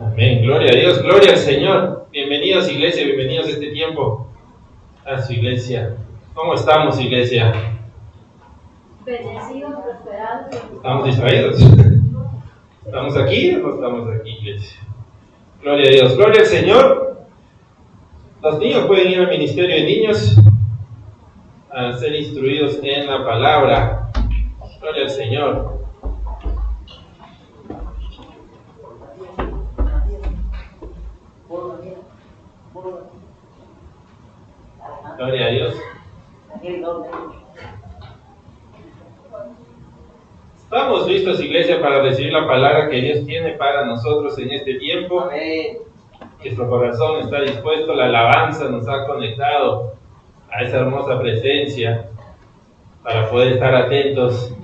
Amén, gloria a Dios, gloria al Señor. Bienvenidos, iglesia, bienvenidos a este tiempo a su iglesia. ¿Cómo estamos, iglesia? Bendecidos, prosperados. ¿Estamos distraídos? ¿Estamos aquí o no estamos aquí, iglesia? Gloria a Dios, gloria al Señor. Los niños pueden ir al ministerio de niños a ser instruidos en la palabra. Gloria al Señor. Gloria a Dios. Estamos listos, iglesia, para recibir la palabra que Dios tiene para nosotros en este tiempo. Nuestro corazón está dispuesto, la alabanza nos ha conectado a esa hermosa presencia para poder estar atentos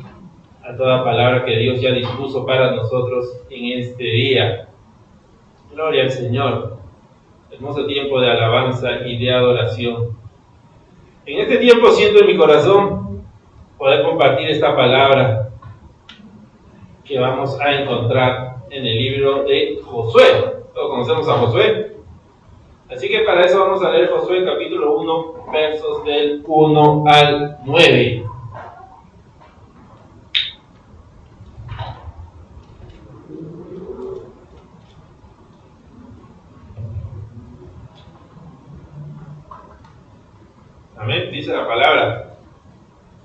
a toda palabra que Dios ya dispuso para nosotros en este día. Gloria al Señor. Hermoso tiempo de alabanza y de adoración. En este tiempo siento en mi corazón poder compartir esta palabra que vamos a encontrar en el libro de Josué. Todos conocemos a Josué. Así que para eso vamos a leer Josué capítulo 1, versos del 1 al 9. Amén, dice la palabra.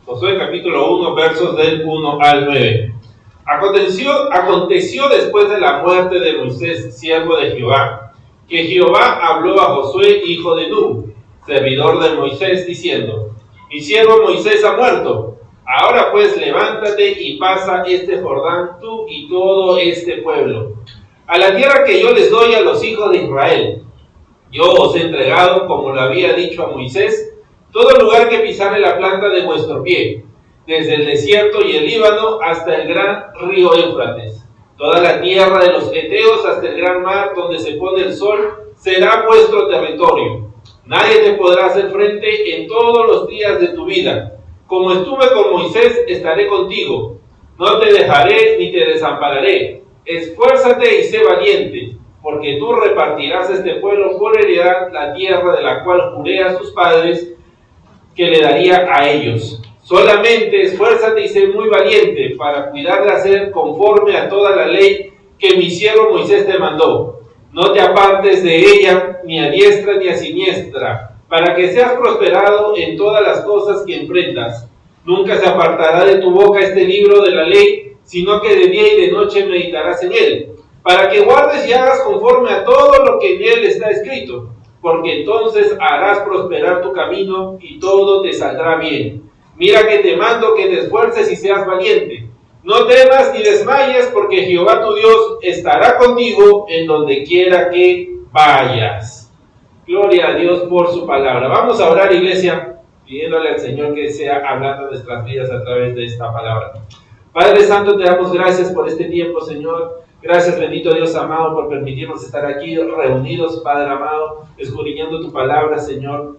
Josué capítulo 1, versos del 1 al 9. Aconteció después de la muerte de Moisés, siervo de Jehová, que Jehová habló a Josué, hijo de Nun, servidor de Moisés, diciendo: Mi siervo Moisés ha muerto. Ahora pues levántate y pasa este Jordán, tú y todo este pueblo, a la tierra que yo les doy a los hijos de Israel. Yo os he entregado, como lo había dicho a Moisés, todo lugar que pisare la planta de vuestro pie, desde el desierto y el Líbano hasta el gran río Éufrates. Toda la tierra de los heteos hasta el gran mar donde se pone el sol será vuestro territorio. Nadie te podrá hacer frente en todos los días de tu vida. Como estuve con Moisés, estaré contigo. No te dejaré ni te desampararé. Esfuérzate y sé valiente, porque tú repartirás a este pueblo por heredad la tierra de la cual juré a sus padres que le daría a ellos. Solamente esfuérzate y sé muy valiente para cuidar de hacer conforme a toda la ley que mi siervo Moisés te mandó. No te apartes de ella ni a diestra ni a siniestra, para que seas prosperado en todas las cosas que emprendas. Nunca se apartará de tu boca este libro de la ley, sino que de día y de noche meditarás en él, para que guardes y hagas conforme a todo lo que en él está escrito, porque entonces harás prosperar tu camino y todo te saldrá bien. Mira que te mando que te esfuerces y seas valiente. No temas ni desmayes, porque Jehová tu Dios estará contigo en donde quiera que vayas. Gloria a Dios por su palabra. Vamos a orar, iglesia, pidiéndole al Señor que sea hablando de nuestras vidas a través de esta palabra. Padre Santo, te damos gracias por este tiempo, Señor. Gracias, bendito Dios amado, por permitirnos estar aquí reunidos, Padre amado, escudriñando tu palabra, Señor.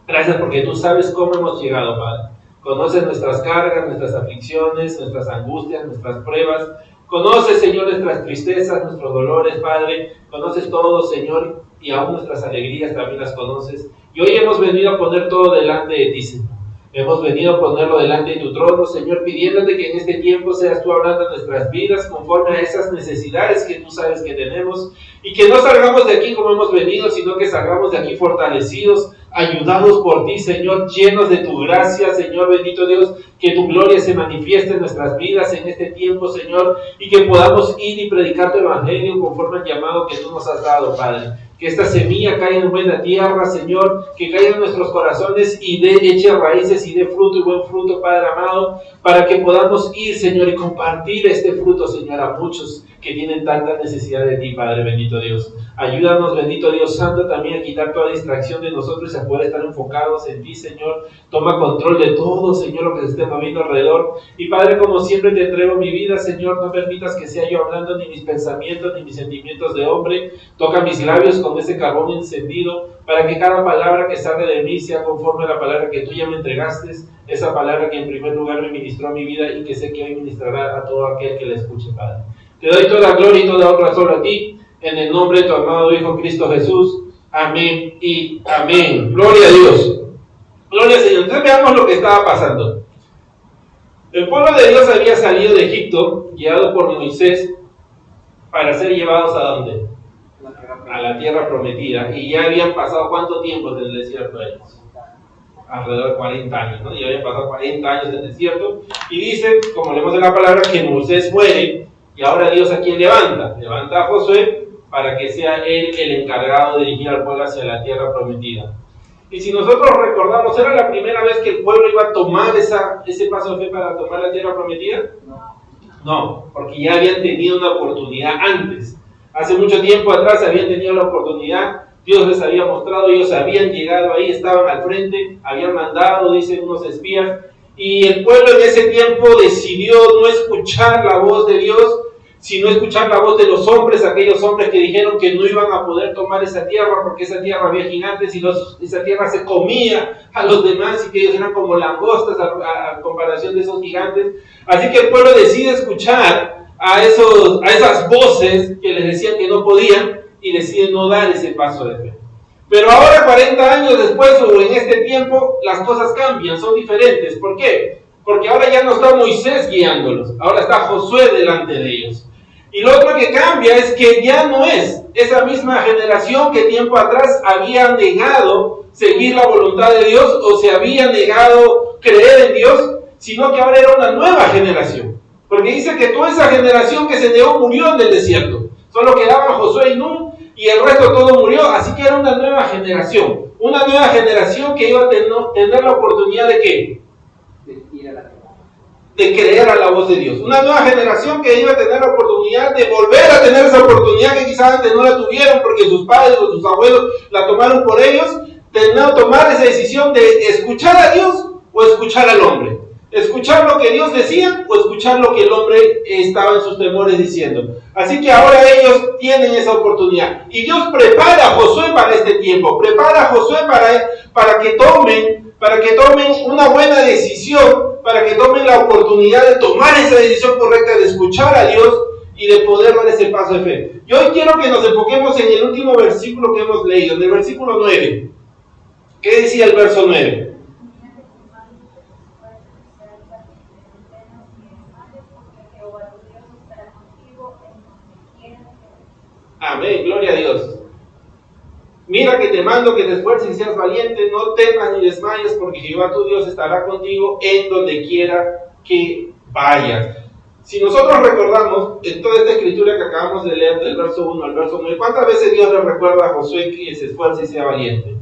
Gracias porque tú sabes cómo hemos llegado, Padre. Conoces nuestras cargas, nuestras aflicciones, nuestras angustias, nuestras pruebas. Conoces, Señor, nuestras tristezas, nuestros dolores, Padre. Conoces todo, Señor, y aún nuestras alegrías también las conoces. Y hoy hemos venido a poner todo delante de ti, Señor. Hemos venido a ponerlo delante de tu trono, Señor, pidiéndote que en este tiempo seas tú hablando de nuestras vidas conforme a esas necesidades que tú sabes que tenemos, y que no salgamos de aquí como hemos venido, sino que salgamos de aquí fortalecidos, ayudados por ti, Señor, llenos de tu gracia, Señor, bendito Dios, que tu gloria se manifieste en nuestras vidas en este tiempo, Señor, y que podamos ir y predicar tu evangelio conforme al llamado que tú nos has dado, Padre. Que esta semilla caiga en buena tierra, Señor, que caiga en nuestros corazones y eche raíces y dé fruto y buen fruto, Padre amado, para que podamos ir, Señor, y compartir este fruto, Señor, a muchos que tienen tanta necesidad de ti, Padre bendito Dios. Ayúdanos, bendito Dios Santo, también a quitar toda distracción de nosotros y a poder estar enfocados en ti, Señor. Toma control de todo, Señor, lo que se esté moviendo alrededor. Y Padre, como siempre te entrego mi vida, Señor, no permitas que sea yo hablando ni mis pensamientos ni mis sentimientos de hombre. Toca mis labios con ese carbón encendido, para que cada palabra que salga de mí sea conforme a la palabra que tú ya me entregaste, esa palabra que en primer lugar me ministró a mi vida y que sé que hoy ministrará a todo aquel que la escuche, Padre. Te doy toda gloria y toda honra solo a ti. en el nombre de tu amado Hijo Cristo Jesús. Amén y amén. Gloria a Dios. Gloria al Señor. Entonces veamos lo que estaba pasando. El pueblo de Dios había salido de Egipto, guiado por Moisés, para ser llevados ¿a dónde? A la tierra prometida. Y ya habían pasado ¿cuánto tiempo en el desierto ellos? Alrededor de 40 años, ¿no? Ya habían pasado 40 años en el desierto. Y dice, como leemos en la palabra, que Moisés muere. Y ahora Dios ¿a quién levanta? Levanta a Josué para que sea él el encargado de dirigir al pueblo hacia la tierra prometida. Y si nosotros recordamos, ¿era la primera vez que el pueblo iba a tomar ese paso de fe para tomar la tierra prometida? No, porque ya habían tenido una oportunidad antes. Hace mucho tiempo atrás habían tenido la oportunidad, Dios les había mostrado, ellos habían llegado ahí, estaban al frente, habían mandado, dicen unos espías, y el pueblo en ese tiempo decidió no escuchar la voz de Dios, sino escuchar la voz de los hombres, aquellos hombres que dijeron que no iban a poder tomar esa tierra porque esa tierra había gigantes y esa tierra se comía a los demás y que ellos eran como langostas a comparación de esos gigantes. Así que el pueblo decide escuchar a esas voces que les decían que no podían y decide no dar ese paso de fe. Pero ahora, 40 años después o en este tiempo, las cosas cambian, son diferentes. ¿Por qué? Porque ahora ya no está Moisés guiándolos, ahora está Josué delante de ellos. Y lo otro que cambia es que ya no es esa misma generación que tiempo atrás había negado seguir la voluntad de Dios o se había negado creer en Dios, sino que ahora era una nueva generación. Porque dice que toda esa generación que se negó murió en el desierto. Solo quedaban Josué y Nun y el resto todo murió. Así que era una nueva generación. Una nueva generación que iba a tener la oportunidad de ¿qué? De creer a la voz de Dios. Una nueva generación que iba a tener la oportunidad de volver a tener esa oportunidad que quizás antes no la tuvieron porque sus padres o sus abuelos la tomaron por ellos. Tomar esa decisión de escuchar a Dios o escuchar al hombre. Escuchar lo que Dios decía o escuchar lo que el hombre estaba en sus temores diciendo. Así que ahora ellos tienen esa oportunidad. Y Dios prepara a Josué para este tiempo. Prepara a Josué para que tomen una buena decisión, para que tomen la oportunidad de tomar esa decisión correcta, de escuchar a Dios y de poder dar ese paso de fe. Y hoy quiero que nos enfoquemos en el último versículo que hemos leído, en el versículo 9. ¿Qué decía el verso 9? Amén, gloria a Dios. Mira que te mando que te esfuerces y seas valiente, no temas ni desmayes, porque Jehová tu Dios estará contigo en donde quiera que vayas. Si nosotros recordamos en toda esta escritura que acabamos de leer, del verso 1 al verso 9, ¿cuántas veces Dios le recuerda a Josué que se esfuerce y sea valiente?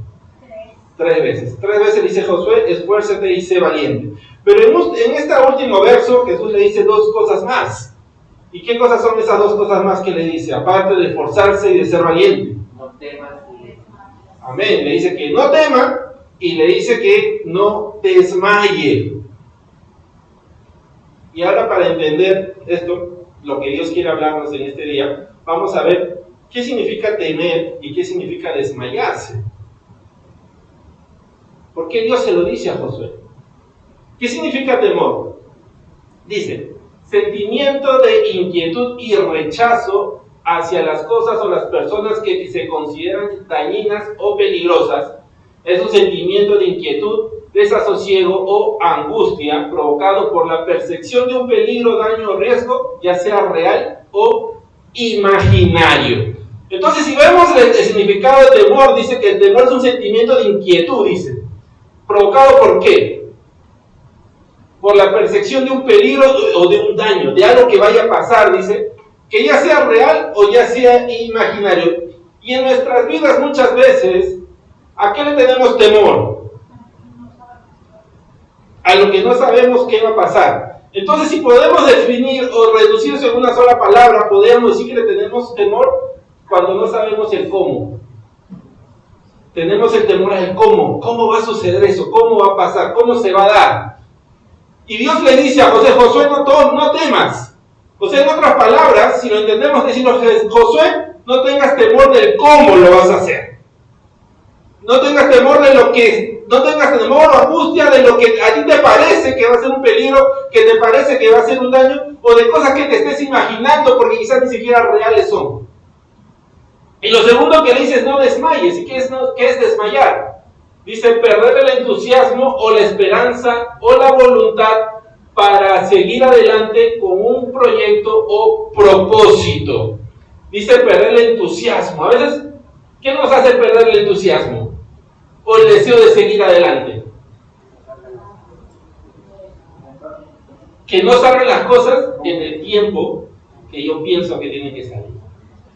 3 veces. 3 veces dice Josué, esfuérzate y sé valiente. Pero en este último verso, Jesús le dice 2 cosas más. ¿Y qué cosas son esas 2 cosas más que le dice? Aparte de esforzarse y de ser valiente. No temas ni desmayes. Amén. Le dice que no tema y le dice que no desmaye. Y ahora, para entender esto, lo que Dios quiere hablarnos en este día, vamos a ver qué significa temer y qué significa desmayarse. ¿Por qué Dios se lo dice a Josué? ¿Qué significa temor? Dice, sentimiento de inquietud y rechazo hacia las cosas o las personas que se consideran dañinas o peligrosas. Es un sentimiento de inquietud, desasosiego o angustia provocado por la percepción de un peligro, daño o riesgo, ya sea real o imaginario. Entonces, si vemos el significado de temor, dice que el temor es un sentimiento de inquietud, dice. ¿Provocado por qué? Por la percepción de un peligro o de un daño, de algo que vaya a pasar, dice, que ya sea real o ya sea imaginario. Y en nuestras vidas muchas veces, ¿a qué le tenemos temor? A lo que no sabemos qué va a pasar. Entonces, si podemos definir o reducirse en una sola palabra, podemos decir que le tenemos temor cuando no sabemos el cómo. Tenemos el temor al cómo. ¿Cómo va a suceder eso? ¿Cómo va a pasar? ¿Cómo se va a dar? Y Dios le dice a Josué, Josué, no temas. O sea, en otras palabras, si lo entendemos, decimos, Josué, no tengas temor del cómo lo vas a hacer. No tengas temor de lo que, no tengas temor o angustia de lo que a ti te parece que va a ser un peligro, que te parece que va a ser un daño, o de cosas que te estés imaginando porque quizás ni siquiera reales son. Y lo segundo que le dice es no desmayes. ¿Y qué es desmayar? Dice perder el entusiasmo o la esperanza o la voluntad para seguir adelante con un proyecto o propósito. Dice perder el entusiasmo. A veces, ¿qué nos hace perder el entusiasmo? O el deseo de seguir adelante. Que no salgan las cosas en el tiempo que yo pienso que tienen que salir.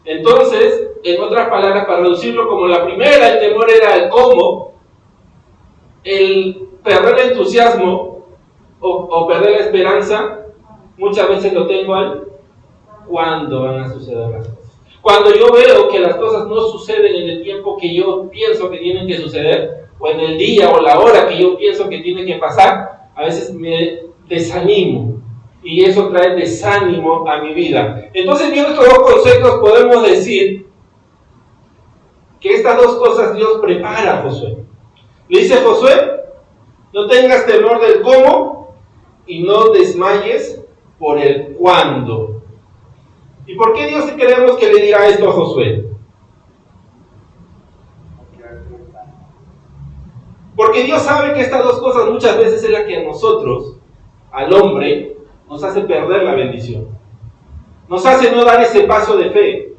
Entonces, en otras palabras, para reducirlo como la primera, el temor era el cómo, el perder el entusiasmo o perder la esperanza, muchas veces lo tengo al cuándo van a suceder las cosas. Cuando yo veo que las cosas no suceden en el tiempo que yo pienso que tienen que suceder, o en el día o la hora que yo pienso que tiene que pasar, a veces me desanimo. Y eso trae desánimo a mi vida. Entonces, viendo estos dos conceptos, podemos decir que estas dos cosas Dios prepara a Josué. Le dice a Josué, no tengas temor del cómo y no desmayes por el cuándo. ¿Y por qué Dios creemos que le dirá esto a Josué? Porque Dios sabe que estas dos cosas muchas veces es la que a nosotros, al hombre, nos hace perder la bendición. Nos hace no dar ese paso de fe.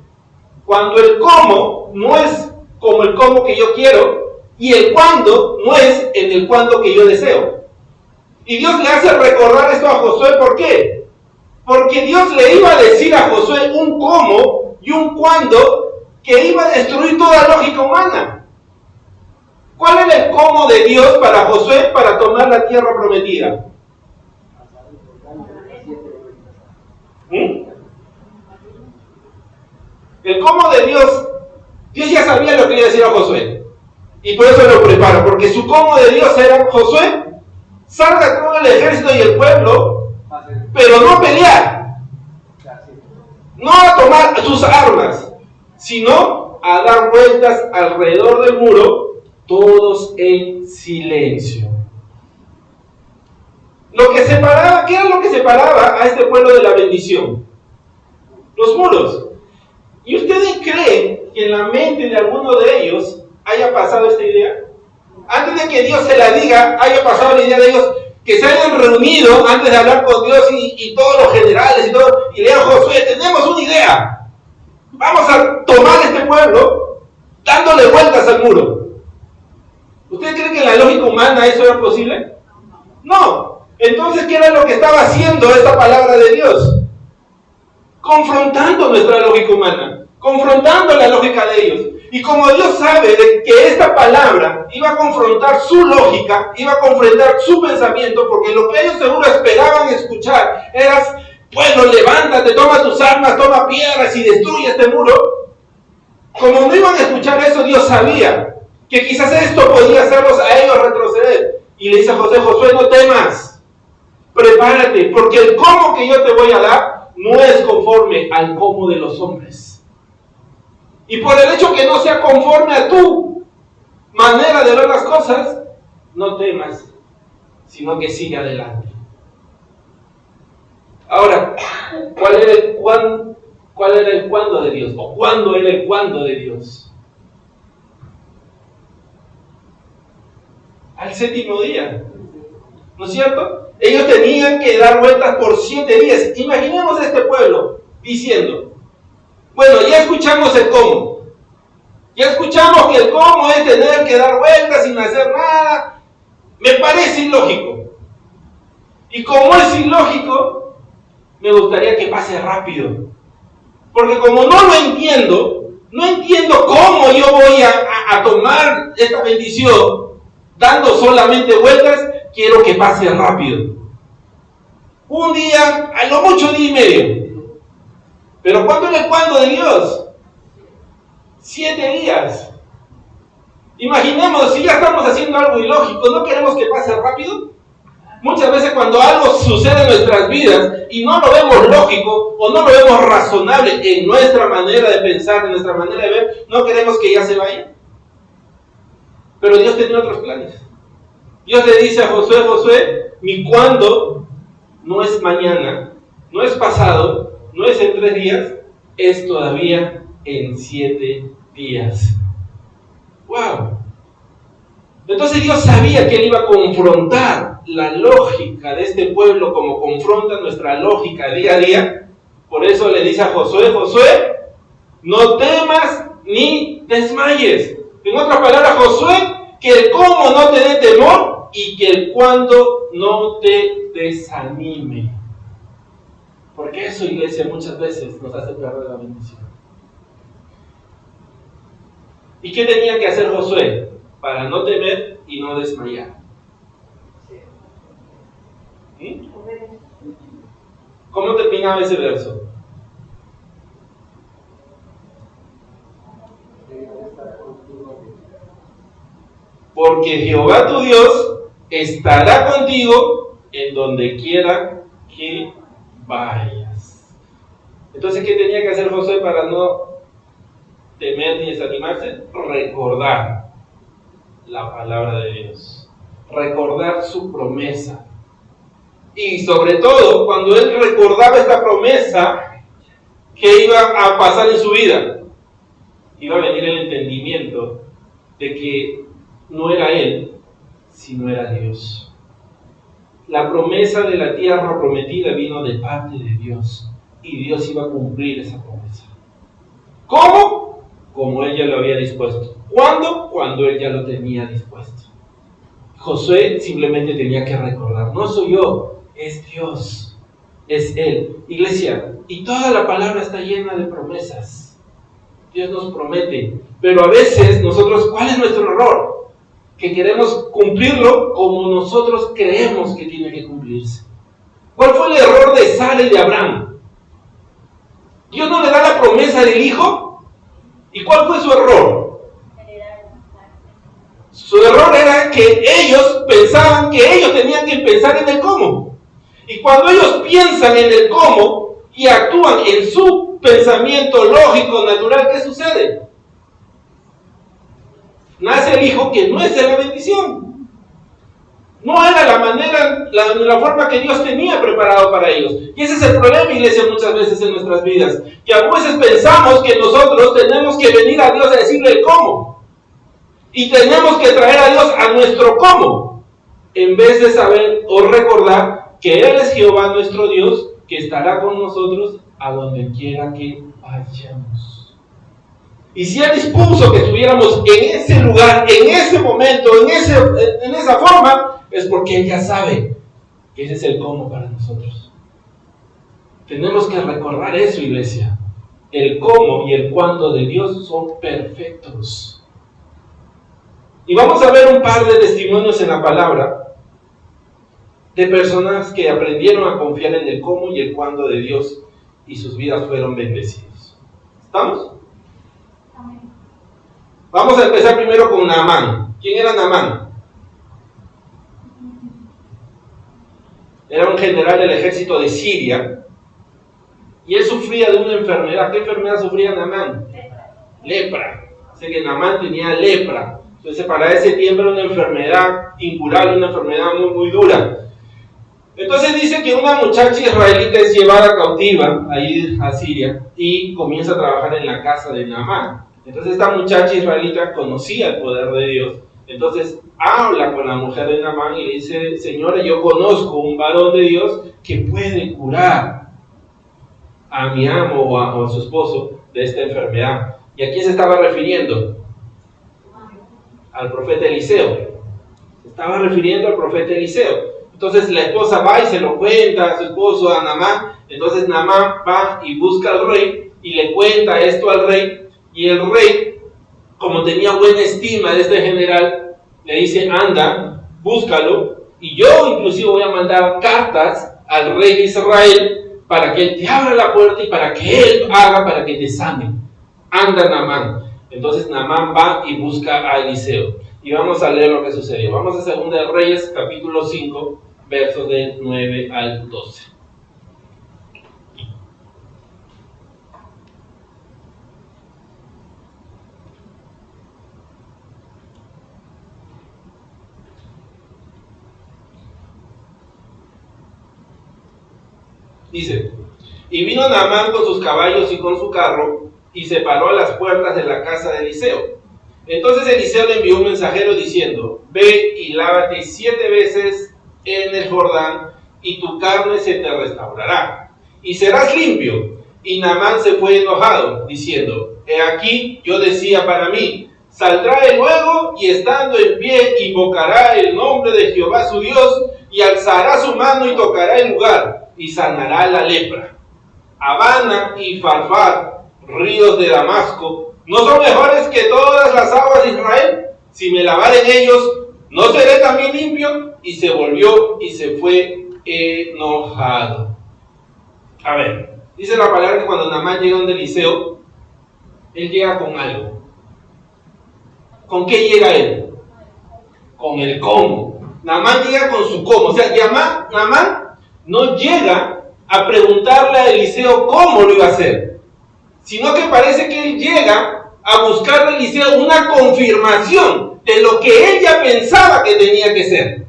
Cuando el cómo no es como el cómo que yo quiero y el cuándo no es en el cuándo que yo deseo. Y Dios le hace recordar esto a Josué, ¿por qué? Porque Dios le iba a decir a Josué un cómo y un cuándo que iba a destruir toda lógica humana. ¿Cuál era el cómo de Dios para Josué para tomar la tierra prometida? El cómo de Dios ya sabía lo que iba a decir a Josué. Y por eso lo prepara, porque su cómo de Dios era, Josué, salga con el ejército y el pueblo, pero no a pelear, no a tomar sus armas, sino a dar vueltas alrededor del muro, todos en silencio. ¿Qué era lo que separaba a este pueblo de la bendición? Los muros. ¿Y ustedes creen que en la mente de alguno de ellos haya pasado esta idea? Antes de que Dios se la diga, haya pasado la idea de ellos, que se hayan reunido antes de hablar con Dios y todos los generales y todo, y le digan, Josué, tenemos una idea. Vamos a tomar este pueblo dándole vueltas al muro. ¿Ustedes creen que en la lógica humana eso era posible? No. Entonces, ¿qué era lo que estaba haciendo esta palabra de Dios? Confrontando nuestra lógica humana, confrontando la lógica de ellos. Y como Dios sabe de que esta palabra iba a confrontar su lógica, iba a confrontar su pensamiento, porque lo que ellos seguro esperaban escuchar era, bueno, levántate, toma tus armas, toma piedras y destruye este muro. Como no iban a escuchar eso, Dios sabía que quizás esto podía hacerlos a ellos retroceder. Y le dice a Josué, no temas. Prepárate, porque el cómo que yo te voy a dar no es conforme al cómo de los hombres. Y por el hecho que no sea conforme a tu manera de ver las cosas, no temas, sino que sigue adelante. Ahora, ¿cuál era el cuándo de Dios? ¿O cuándo era el cuándo de Dios? Al séptimo día. ¿No es cierto? Ellos tenían que dar vueltas por 7 días. Imaginemos a este pueblo diciendo, bueno, ya escuchamos el cómo. Ya escuchamos que el cómo es tener que dar vueltas sin hacer nada. Me parece ilógico. Y como es ilógico, me gustaría que pase rápido. Porque como no lo entiendo, no entiendo cómo yo voy a tomar esta bendición dando solamente vueltas. Quiero que pase rápido. Un día, a lo mucho día y medio. Pero ¿cuánto era el cuándo de Dios? 7 días. Imaginemos, si ya estamos haciendo algo ilógico, ¿no queremos que pase rápido? Muchas veces cuando algo sucede en nuestras vidas y no lo vemos lógico o no lo vemos razonable en nuestra manera de pensar, en nuestra manera de ver, no queremos que ya se vaya. Pero Dios tenía otros planes. Dios le dice a Josué, mi cuándo no es mañana, no es pasado, no es en 3 días, es todavía en 7 días. ¡Wow! Entonces Dios sabía que Él iba a confrontar la lógica de este pueblo como confronta nuestra lógica día a día. Por eso le dice a Josué, Josué, no temas ni desmayes. En otras palabras, Josué, que el cómo no te dé temor y que el cuándo no te desanime. Porque eso, iglesia, muchas veces nos hace perder la bendición. ¿Y qué tenía que hacer Josué para no temer y no desmayar? ¿Sí? ¿Cómo terminaba ese verso? Porque Jehová tu Dios estará contigo en donde quiera que vayas. Entonces, ¿qué tenía que hacer Josué para no temer ni desanimarse? Recordar la palabra de Dios, recordar su promesa. Y sobre todo, cuando él recordaba esta promesa, ¿qué iba a pasar en su vida? Iba a venir el entendimiento de que no era él, sino era Dios. La promesa de la tierra prometida vino de parte de Dios, y Dios iba a cumplir esa promesa. ¿Cómo? Como Él ya lo había dispuesto. ¿Cuándo? Cuando Él ya lo tenía dispuesto. Josué simplemente tenía que recordar, no soy yo, es Dios, es Él. Iglesia, y toda la palabra está llena de promesas. Dios nos promete, pero a veces nosotros, ¿cuál es nuestro error? Que queremos cumplirlo como nosotros creemos que tiene que cumplirse. ¿Cuál fue el error de Sara y de Abraham? Dios no le da la promesa del hijo. ¿Y cuál fue su error? Su error era que ellos pensaban que ellos tenían que pensar en el cómo. Y cuando ellos piensan en el cómo y actúan en su pensamiento lógico, natural, ¿qué sucede? Nace el hijo que no es de la bendición. No era la manera, la forma que Dios tenía preparado para ellos. Y ese es el problema, iglesia, muchas veces en nuestras vidas. Que a veces pensamos que nosotros tenemos que venir a Dios a decirle el cómo. Y tenemos que traer a Dios a nuestro cómo. En vez de saber o recordar que Él es Jehová nuestro Dios, que estará con nosotros a donde quiera que vayamos. Y si Él dispuso que estuviéramos en ese lugar, en ese momento, en esa forma, es porque Él ya sabe que ese es el cómo para nosotros. Tenemos que recordar eso, iglesia. El cómo y el cuándo de Dios son perfectos. Y vamos a ver un par de testimonios en la palabra de personas que aprendieron a confiar en el cómo y el cuándo de Dios y sus vidas fueron bendecidos. ¿Estamos? Vamos a empezar primero con Naamán. ¿Quién era Naamán? Era un general del ejército de Siria y él sufría de una enfermedad. ¿Qué enfermedad sufría Naamán? Lepra. Así que Naamán tenía lepra. Entonces para ese tiempo era una enfermedad incurable, una enfermedad muy, muy dura. Entonces dice que una muchacha israelita es llevada cautiva ahí a Siria y comienza a trabajar en la casa de Naamán. Entonces esta muchacha israelita conocía el poder de Dios. Entonces habla con la mujer de Naamán y le dice: señora, yo conozco un varón de Dios que puede curar a mi amo o a su esposo de esta enfermedad. ¿Y a quién se estaba refiriendo? Al profeta Eliseo. Se estaba refiriendo al profeta Eliseo. Entonces la esposa va y se lo cuenta a su esposo, a Naamán. Entonces Naamán va y busca al rey y le cuenta esto al rey. Y el rey, como tenía buena estima de este general, le dice: anda, búscalo, y yo inclusive voy a mandar cartas al rey de Israel para que él te abra la puerta y para que él haga para que te sane. Anda, Naamán. Entonces Naamán va y busca a Eliseo. Y vamos a leer lo que sucedió. Vamos a 2 de Reyes, capítulo 5, versos del 9 al 12. Dice: y vino Naamán con sus caballos y con su carro, y se paró a las puertas de la casa de Eliseo. Entonces Eliseo le envió un mensajero diciendo: ve y lávate 7 veces en el Jordán, y tu carne se te restaurará, y serás limpio. Y Naamán se fue enojado, diciendo: he aquí, yo decía para mí, saldrá él luego, y estando en pie, invocará el nombre de Jehová su Dios, y alzará su mano y tocará el lugar, y sanará la lepra. Abana y Farfar, ríos de Damasco, ¿no son mejores que todas las aguas de Israel? Si me lavare en ellos, ¿no seré también limpio? Y se volvió y se fue enojado. A ver, dice la palabra que cuando Naamán llega donde Eliseo, él llega con algo. ¿Con qué llega él? Con el cómo. Naamán llega con su cómo. O sea, Naamán no llega a preguntarle a Eliseo cómo lo iba a hacer, sino que parece que él llega a buscar a Eliseo una confirmación de lo que él ya pensaba que tenía que ser.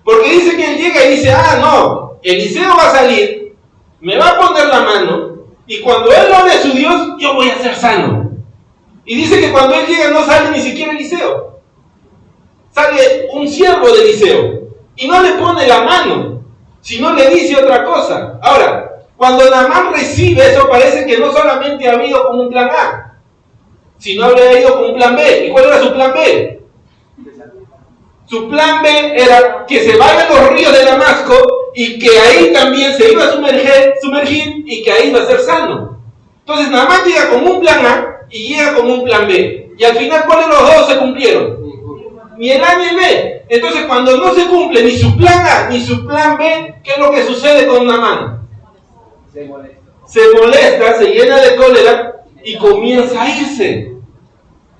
Porque dice que él llega y dice: no, Eliseo va a salir, me va a poner la mano, y cuando él ore a su Dios, yo voy a ser sano. Y dice que cuando él llega no sale ni siquiera Eliseo. Sale un siervo de Eliseo y no le pone la mano, sino le dice otra cosa. Ahora, cuando Naamán recibe eso, parece que no solamente ha ido con un plan A, sino habría ido con un plan B. ¿Y cuál era su plan B? Su plan B era que se vayan los ríos de Damasco y que ahí también se iba a sumergir y que ahí iba a ser sano. Entonces Naamán llega con un plan A y llega con un plan B. Y al final, ¿cuáles de los dos se cumplieron? Ni el A ni el B. Entonces, cuando no se cumple ni su plan A ni su plan B, ¿qué es lo que sucede con Naamán? Se molesta, se llena de cólera y comienza a irse.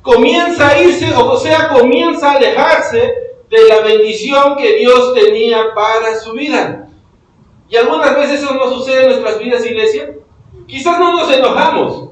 Comienza a alejarse de la bendición que Dios tenía para su vida. Y algunas veces eso no sucede en nuestras vidas, iglesia. Quizás no nos enojamos,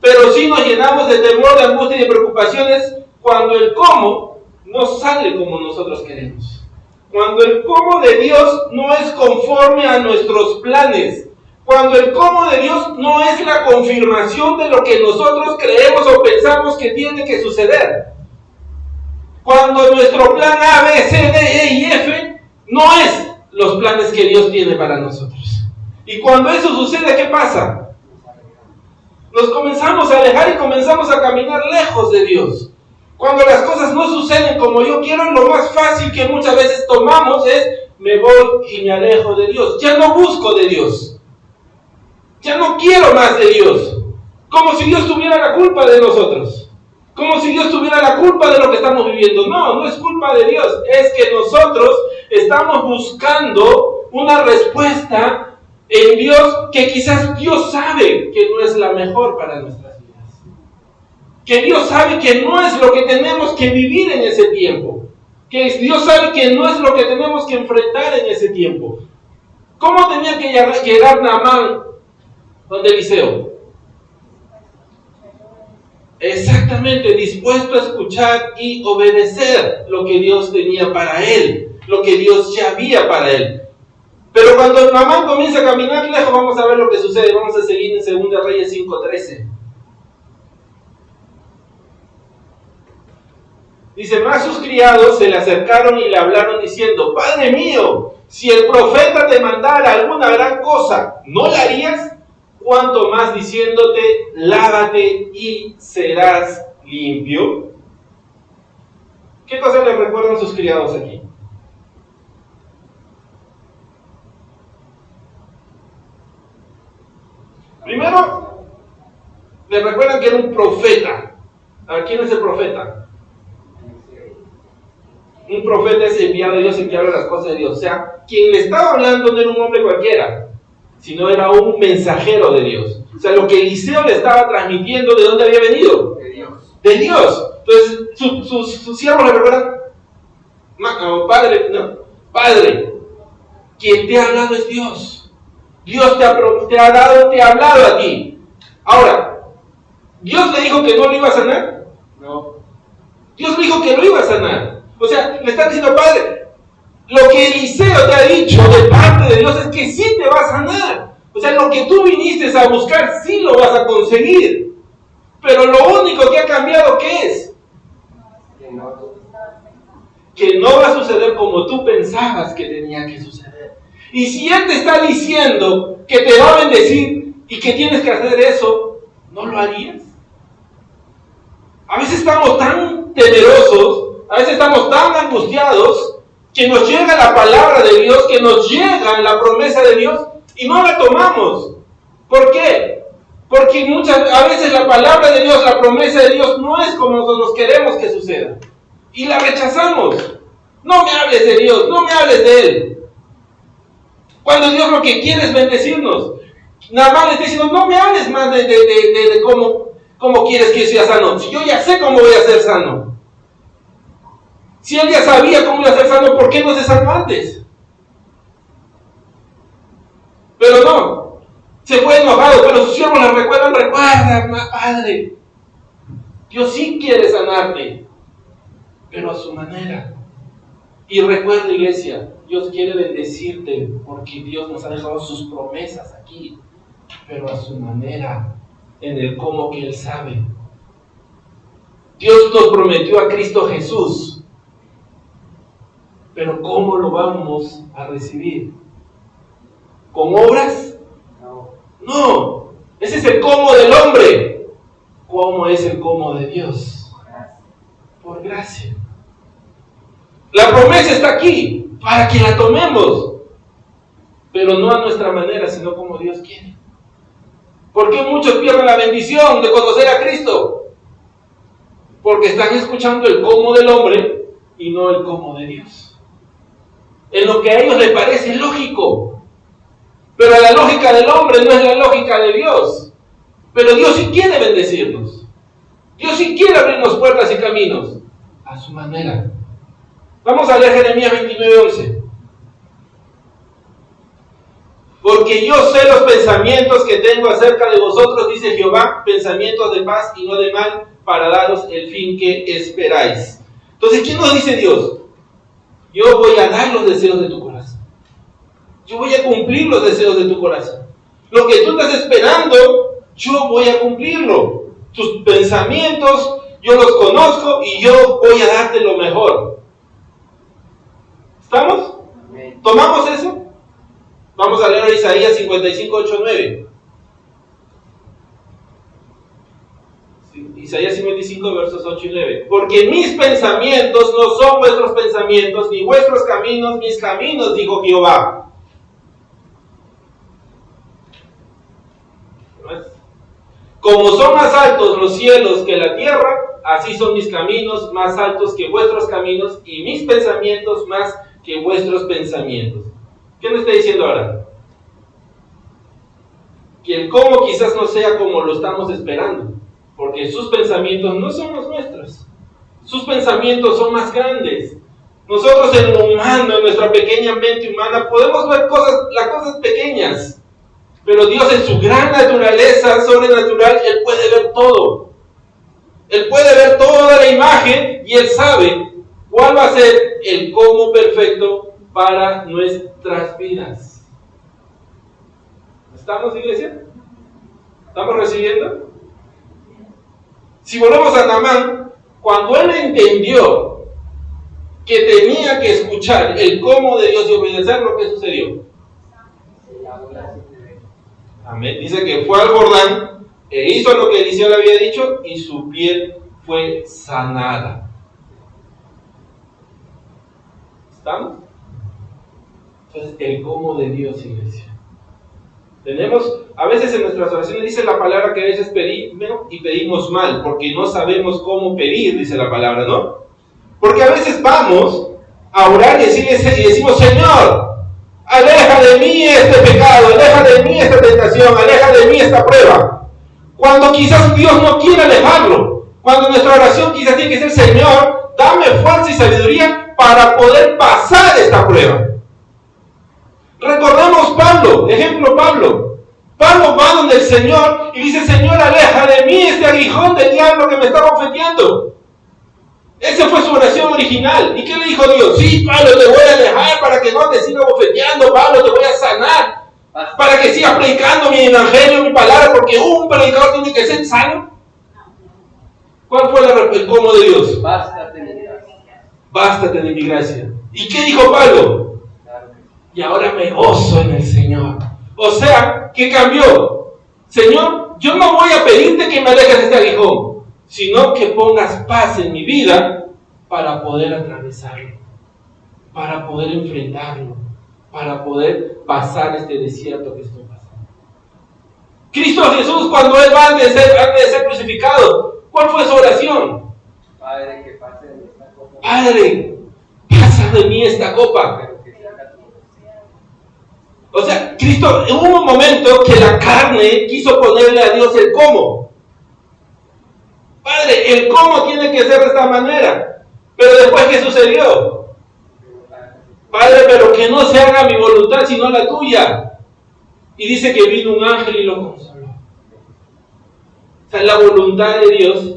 pero sí nos llenamos de temor, de angustia y de preocupaciones cuando el cómo no sale como nosotros queremos. Cuando el cómo de Dios no es conforme a nuestros planes. Cuando el cómo de Dios no es la confirmación de lo que nosotros creemos o pensamos que tiene que suceder. Cuando nuestro plan A, B, C, D, E y F no es los planes que Dios tiene para nosotros. Y cuando eso sucede, ¿qué pasa? Nos comenzamos a alejar y comenzamos a caminar lejos de Dios. Cuando las cosas no suceden como yo quiero, lo más fácil que muchas veces tomamos es: me voy y me alejo de Dios. Ya no busco de Dios. Ya no quiero más de Dios. Como si Dios tuviera la culpa de nosotros. Como si Dios tuviera la culpa de lo que estamos viviendo. No, no es culpa de Dios. Es que nosotros estamos buscando una respuesta en Dios que quizás Dios sabe que no es la mejor para nuestras vidas. Que Dios sabe que no es lo que tenemos que vivir en ese tiempo. Que Dios sabe que no es lo que tenemos que enfrentar en ese tiempo. ¿Cómo tenía que llegar Naamán donde Eliseo? Exactamente, dispuesto a escuchar y obedecer lo que Dios tenía para él, lo que Dios ya había para él. Pero cuando Naamán comienza a caminar lejos, vamos a ver lo que sucede. Vamos a seguir en 2 Reyes 5:13. Dice: más sus criados se le acercaron y le hablaron diciendo: Padre mío, si el profeta te mandara alguna gran cosa, ¿no la harías? Cuanto más diciéndote: lávate y serás limpio. ¿Qué cosas le recuerdan sus criados aquí? Primero, le recuerdan que era un profeta. ¿A quién es el profeta? Un profeta es enviado de Dios y que habla las cosas de Dios. O sea, quien le estaba hablando no era un hombre cualquiera, sino era un mensajero de Dios. O sea, lo que Eliseo le estaba transmitiendo, ¿de dónde había venido? De Dios. De Dios. Entonces, sus siervos le recuerdan: Padre, quien te ha hablado es Dios. Dios te ha hablado a ti. Ahora, ¿Dios le dijo que no lo iba a sanar? No. Dios le dijo que lo iba a sanar. O sea, le están diciendo: Padre, lo que Eliseo te ha dicho de parte de Dios es que sí te va a sanar. O sea, lo que tú viniste a buscar, sí lo vas a conseguir. Pero lo único que ha cambiado, ¿qué es? Que no va a suceder como tú pensabas que tenía que suceder. Y si Él te está diciendo que te va a bendecir y que tienes que hacer eso, ¿no lo harías? A veces estamos tan temerosos, a veces estamos tan angustiados, que nos llega la palabra de Dios, que nos llega la promesa de Dios y no la tomamos. ¿Por qué? Porque a veces la palabra de Dios, la promesa de Dios no es como nosotros queremos que suceda. Y la rechazamos. No me hables de Dios, no me hables de Él. Cuando Dios lo que quiere es bendecirnos. Nada más le está diciendo, no me hables más de cómo quieres que yo sea sano. Si yo ya sé cómo voy a ser sano. Si Él ya sabía cómo iba a ser sano, ¿por qué no se sanó antes? Pero no. Se fue enojado, pero sus siervos le recuerdan, recuerda, Padre. Dios sí quiere sanarte, pero a su manera. Y recuerda, iglesia, Dios quiere bendecirte porque Dios nos ha dejado sus promesas aquí, pero a su manera, en el cómo que Él sabe. Dios nos prometió a Cristo Jesús, pero ¿cómo lo vamos a recibir? ¿Con obras? No, ese es el cómo del hombre. ¿Cómo es el cómo de Dios? Por gracia. La promesa está aquí para que la tomemos, pero no a nuestra manera, sino como Dios quiere. ¿Por qué muchos pierden la bendición de conocer a Cristo? Porque están escuchando el cómo del hombre y no el cómo de Dios. En lo que a ellos les parece lógico. Pero la lógica del hombre no es la lógica de Dios. Pero Dios sí quiere bendecirnos. Dios sí quiere abrirnos puertas y caminos a su manera. Vamos a leer Jeremías 29:11. Porque yo sé los pensamientos que tengo acerca de vosotros, dice Jehová, pensamientos de paz y no de mal, para daros el fin que esperáis. Entonces, ¿qué nos dice Dios? Yo voy a dar los deseos de tu corazón. Yo voy a cumplir los deseos de tu corazón. Lo que tú estás esperando, yo voy a cumplirlo. Tus pensamientos, yo los conozco y yo voy a darte lo mejor. ¿Estamos? ¿Tomamos eso? Vamos a leer Isaías 55, 8, 9. Isaías 55, versos 8 y 9. Porque mis pensamientos no son vuestros pensamientos, ni vuestros caminos mis caminos, dijo Jehová. Como son más altos los cielos que la tierra, así son mis caminos más altos que vuestros caminos, y mis pensamientos más que vuestros pensamientos. ¿Qué nos está diciendo ahora? Que el cómo quizás no sea como lo estamos esperando, porque sus pensamientos no son los nuestros. Sus pensamientos son más grandes. Nosotros en lo humano, en nuestra pequeña mente humana, podemos ver las cosas pequeñas, pero Dios en su gran naturaleza sobrenatural, Él puede ver todo. Él puede ver toda la imagen y Él sabe cuál va a ser el cómo perfecto para nuestras vidas. ¿Estamos, iglesia? ¿Estamos recibiendo? Si volvemos a Naamán, cuando él entendió que tenía que escuchar el cómo de Dios y obedecer, lo que sucedió. Amén. Dice que fue al Jordán e hizo lo que Eliseo le había dicho y su piel fue sanada. ¿Estamos? Entonces, el cómo de Dios, iglesia. A veces en nuestras oraciones dice la palabra que a veces pedimos y pedimos mal, porque no sabemos cómo pedir, dice la palabra, ¿no? Porque a veces vamos a orar y decimos, Señor, aleja de mí este pecado, aleja de mí esta tentación, aleja de mí esta prueba. Cuando quizás Dios no quiere alejarlo, cuando nuestra oración quizás tiene que ser, Señor, dame fuerza y sabiduría para poder pasar esta prueba. Recordemos Pablo, ejemplo Pablo. Pablo va donde el Señor y dice, Señor, aleja de mí este aguijón del diablo que me está ofendiendo. Esa fue su oración original. ¿Y qué le dijo Dios? Sí, Pablo, te voy a alejar para que no te siga ofendiendo. Pablo, te voy a sanar para que sigas predicando mi evangelio, mi palabra, porque un predicador tiene que ser sano. ¿Cuál fue el cómo de Dios? Bástate de mi gracia. Bástate de mi gracia. ¿Y qué dijo Pablo? Y ahora me gozo en el Señor. O sea, ¿qué cambió? Señor, yo no voy a pedirte que me alejes de este aguijón, sino que pongas paz en mi vida para poder atravesarlo, para poder enfrentarlo, para poder pasar este desierto que estoy pasando. Cristo Jesús, cuando Él va antes de ser crucificado, ¿cuál fue su oración? Padre, que pase de mí esta copa. Padre, pasa de mí esta copa. Pero que se haga tu voluntad. O sea, Cristo, hubo un momento que la carne quiso ponerle a Dios el cómo. Padre, el cómo tiene que ser de esta manera. Pero después, ¿qué sucedió? Padre, pero que no se haga mi voluntad sino la tuya. Y dice que vino un ángel y lo consoló. O sea, la voluntad de Dios.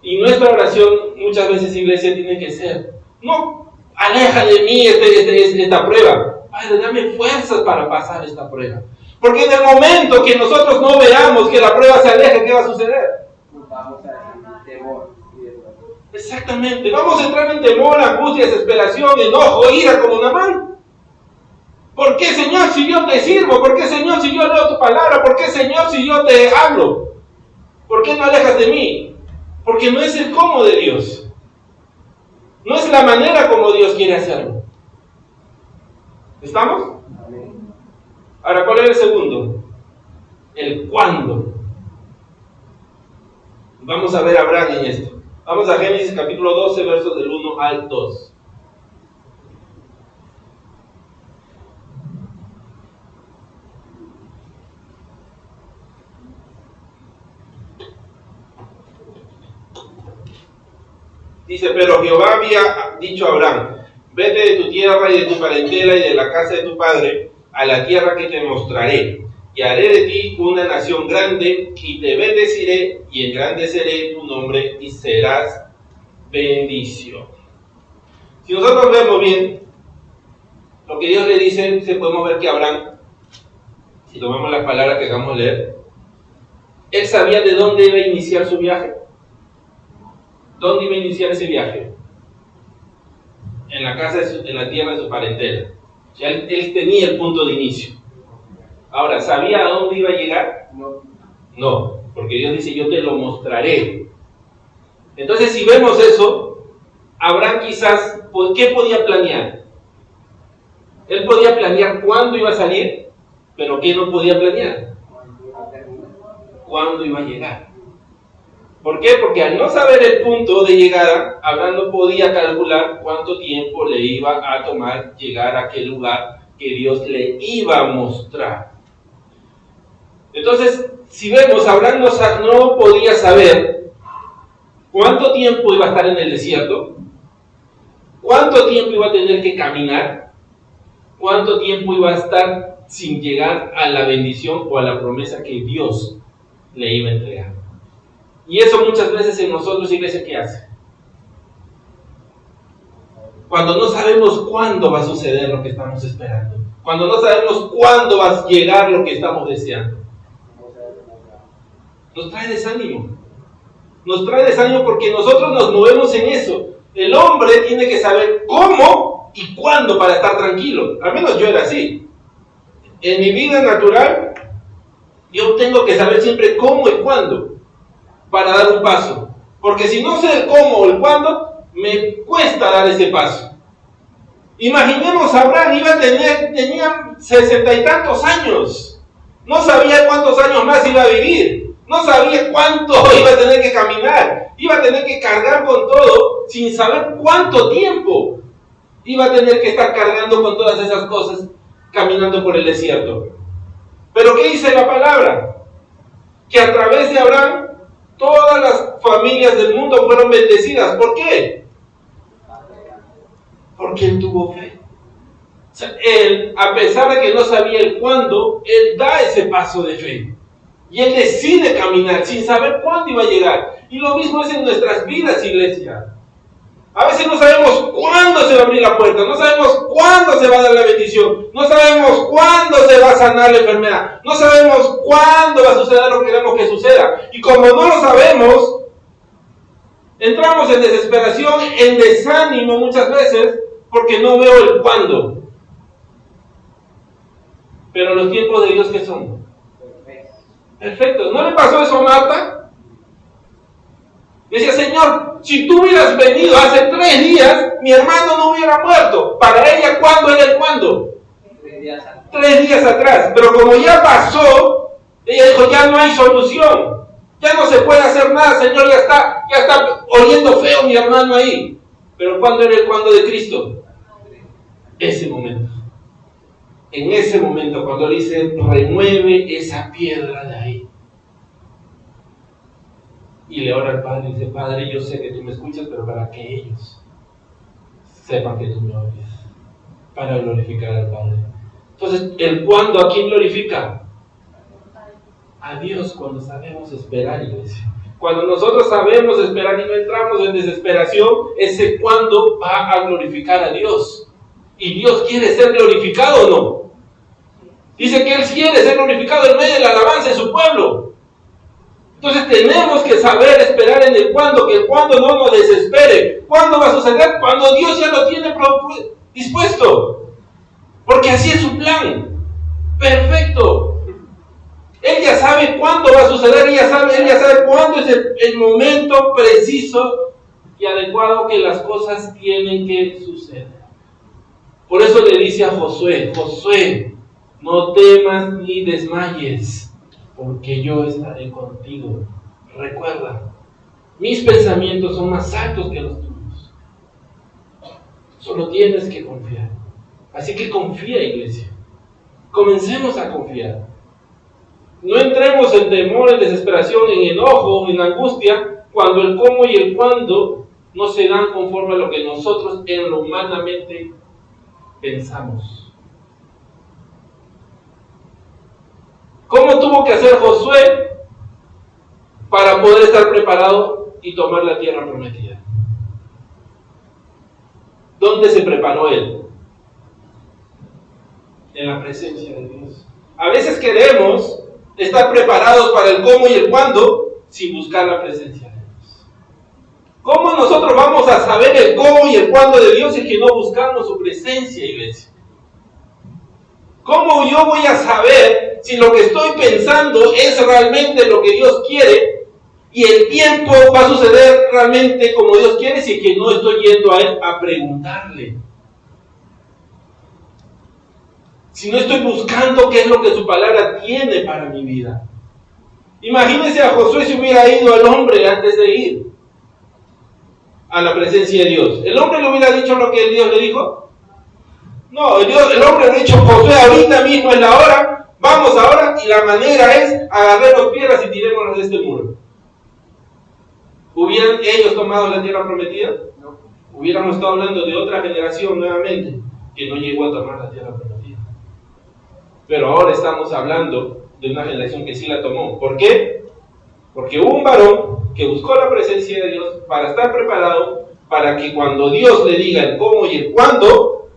Y nuestra oración muchas veces, iglesia, tiene que ser: no, aleja de mí esta prueba. Padre, dame fuerzas para pasar esta prueba. Porque en el momento que nosotros no veamos que la prueba se aleje, ¿qué va a suceder? Vamos a sentir temor y desesperación. Exactamente, vamos a entrar en temor, angustia, desesperación, enojo, ira como Naamán. ¿Por qué, Señor, si yo te sirvo? ¿Por qué, Señor, si yo leo tu palabra? ¿Por qué, Señor, si yo te hablo? ¿Por qué no alejas de mí? Porque no es el cómo de Dios. No es la manera como Dios quiere hacerlo. ¿Estamos? Amén. Ahora, ¿cuál es el segundo? El cuándo. Vamos a ver a Abraham en esto. Vamos a Génesis capítulo 12, versos del 1 al 2. Dice: pero Jehová había dicho a Abraham: vete de tu tierra y de tu parentela y de la casa de tu padre a la tierra que te mostraré, y haré de ti una nación grande, y te bendeciré, y engrandeceré tu nombre, y serás bendición. Si nosotros vemos bien lo que Dios le dice, podemos ver que Abraham, si tomamos las palabras que acabamos de leer, él sabía de dónde iba a iniciar su viaje. ¿Dónde iba a iniciar ese viaje? En la casa, en la tierra de su parentela. O sea, él tenía el punto de inicio. Ahora, ¿sabía a dónde iba a llegar? No, porque Dios dice: yo te lo mostraré. Entonces, si vemos eso, Abraham quizás, ¿qué podía planear? Él podía planear cuándo iba a salir, pero ¿qué no podía planear? ¿Cuándo iba a llegar? ¿Por qué? Porque al no saber el punto de llegada, Abraham no podía calcular cuánto tiempo le iba a tomar llegar a aquel lugar que Dios le iba a mostrar. Entonces, si vemos, Abraham no podía saber cuánto tiempo iba a estar en el desierto, cuánto tiempo iba a tener que caminar, cuánto tiempo iba a estar sin llegar a la bendición o a la promesa que Dios le iba a entregar. Y eso muchas veces en nosotros, iglesia, ¿qué hace? Cuando no sabemos cuándo va a suceder lo que estamos esperando, cuando no sabemos cuándo va a llegar lo que estamos deseando, nos trae desánimo. Nos trae desánimo porque nosotros nos movemos en eso. El hombre tiene que saber cómo y cuándo para estar tranquilo. Al menos yo era así. En mi vida natural, yo tengo que saber siempre cómo y cuándo para dar un paso. Porque si no sé el cómo o el cuándo, me cuesta dar ese paso. Imaginemos, Abraham tenía 60 y tantos años. No sabía cuántos años más iba a vivir. No sabía cuánto iba a tener que caminar. Iba a tener que cargar con todo sin saber cuánto tiempo iba a tener que estar cargando con todas esas cosas, caminando por el desierto. Pero ¿qué dice la palabra? Que a través de Abraham todas las familias del mundo fueron bendecidas. ¿Por qué? Porque él tuvo fe. O sea, él, a pesar de que no sabía el cuándo, él da ese paso de fe. Y él decide caminar sin saber cuándo iba a llegar. Y lo mismo es en nuestras vidas, iglesia. A veces no sabemos cuándo se va a abrir la puerta, no sabemos cuándo se va a dar la bendición, no sabemos cuándo se va a sanar la enfermedad, no sabemos cuándo va a suceder lo que queremos que suceda. Y como no lo sabemos, Entramos en desesperación, en desánimo muchas veces, porque no veo el cuándo. Pero los tiempos de Dios, ¿qué son? Perfectos. ¿No le pasó eso a Marta? Decía, Señor, si tú hubieras venido hace 3 días, mi hermano no hubiera muerto. Para ella, ¿cuándo era el cuándo? 3 días atrás. Pero como ya pasó, ella dijo, ya no hay solución. Ya no se puede hacer nada, Señor, ya está oliendo feo mi hermano ahí. Pero ¿cuándo era el cuándo de Cristo? Ese momento. En ese momento, cuando le dice, remueve esa piedra de ahí. Y le ora al Padre y dice, Padre, yo sé que tú me escuchas, pero para que ellos sepan que tú me oyes, para glorificar al Padre. Entonces, ¿el cuándo a quién glorifica? A Dios, cuando sabemos esperar, iglesia. Cuando nosotros sabemos esperar y no entramos en desesperación, ese cuándo va a glorificar a Dios. ¿Y Dios quiere ser glorificado o no? Dice que Él quiere ser glorificado en medio de la alabanza de su pueblo. Entonces tenemos que saber esperar en el cuándo, que el cuándo no nos desespere. ¿Cuándo va a suceder? Cuando Dios ya lo tiene dispuesto. Porque así es su plan. Perfecto. Él ya sabe cuándo va a suceder, Él ya sabe cuándo es el momento preciso y adecuado que las cosas tienen que suceder. Por eso le dice a Josué, Josué, no temas ni desmayes, porque yo estaré contigo. Recuerda, mis pensamientos son más altos que los tuyos. Solo tienes que confiar. Así que confía, iglesia. Comencemos a confiar. No entremos en temor, en desesperación, en enojo, en angustia, cuando el cómo y el cuándo no se dan conforme a lo que nosotros en lo humanamente pensamos. ¿Cómo tuvo que hacer Josué para poder estar preparado y tomar la tierra prometida? ¿Dónde se preparó él? En la presencia de Dios. A veces queremos estar preparados para el cómo y el cuándo sin buscar la presencia de Dios. ¿Cómo nosotros vamos a saber el cómo y el cuándo de Dios si que no buscamos su presencia, iglesia? ¿Cómo yo voy a saber si lo que estoy pensando es realmente lo que Dios quiere y el tiempo va a suceder realmente como Dios quiere si que no estoy yendo a Él a preguntarle? Si no estoy buscando qué es lo que su palabra tiene para mi vida. Imagínense a Josué si hubiera ido al hombre antes de ir a la presencia de Dios. ¿El hombre le hubiera dicho lo que Dios le dijo? No, el hombre le ha dicho, Josué, ahorita mismo es la hora, vamos ahora, y la manera es agarremos piedras y tirémoslas de este muro. ¿Hubieran ellos tomado la tierra prometida? No. Hubiéramos estado hablando de otra generación nuevamente que no llegó a tomar la tierra prometida. Pero ahora estamos hablando de una generación que sí la tomó. ¿Por qué? Porque hubo un varón que buscó la presencia de Dios para estar preparado para que cuando Dios le diga el cómo y el cuándo,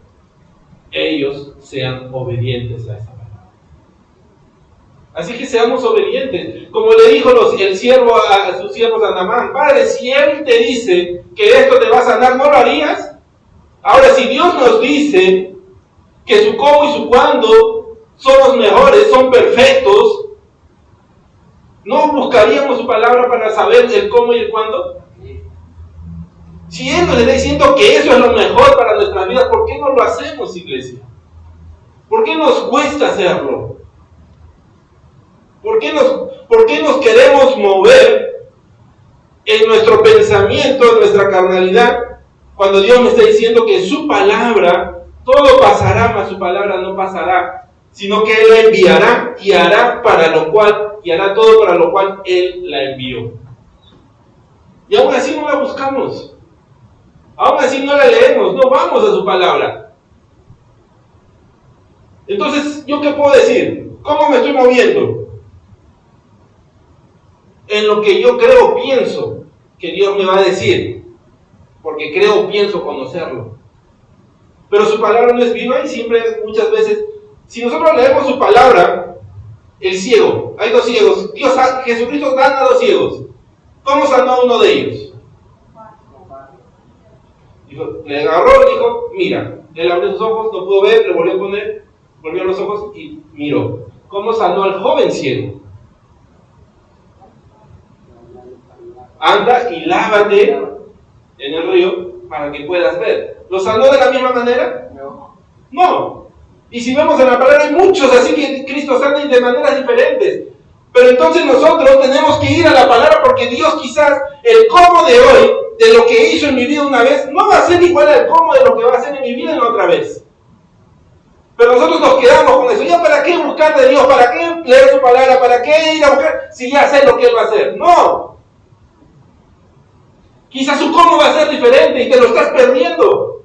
ellos sean obedientes a esa palabra. Así que seamos obedientes. Como le dijo el siervo a sus siervos a Naamán, Padre, si él te dice que esto te va a sanar, ¿no lo harías? Ahora, si Dios nos dice que su cómo y su cuándo son los mejores, son perfectos, ¿no buscaríamos su palabra para saber el cómo y el cuándo? Si Él nos está diciendo que eso es lo mejor para nuestras vidas, ¿por qué no lo hacemos, iglesia? ¿Por qué nos cuesta hacerlo? ¿Por qué nos queremos mover en nuestro pensamiento, en nuestra carnalidad, cuando Dios me está diciendo que su palabra, todo pasará, mas su palabra no pasará? Sino que Él la enviará y hará todo para lo cual Él la envió. Y aún así no la buscamos. Aún así no la leemos, no vamos a su palabra. Entonces, ¿yo qué puedo decir? ¿Cómo me estoy moviendo? En lo que yo creo, pienso que Dios me va a decir. Porque creo, pienso conocerlo. Pero su palabra no es viva y siempre, muchas veces, si nosotros leemos su palabra, el ciego, hay 2 ciegos, Jesucristo sana a 2 ciegos. ¿Cómo sanó a uno de ellos? Le agarró y dijo, mira. Él abrió sus ojos, no pudo ver, le volvió a poner, volvió los ojos y miró. ¿Cómo sanó al joven ciego? Anda y lávate en el río para que puedas ver. ¿Lo sanó de la misma manera? No. Y si vemos en la palabra hay muchos así que Cristo sana de maneras diferentes. Pero entonces nosotros tenemos que ir a la palabra porque Dios quizás el cómo de hoy, de lo que hizo en mi vida una vez, no va a ser igual al cómo de lo que va a hacer en mi vida en otra vez. Pero nosotros nos quedamos con eso. ¿Ya para qué buscar de Dios? ¿Para qué leer su palabra? ¿Para qué ir a buscar si ya sé lo que Él va a hacer? No. Quizás su cómo va a ser diferente y te lo estás perdiendo.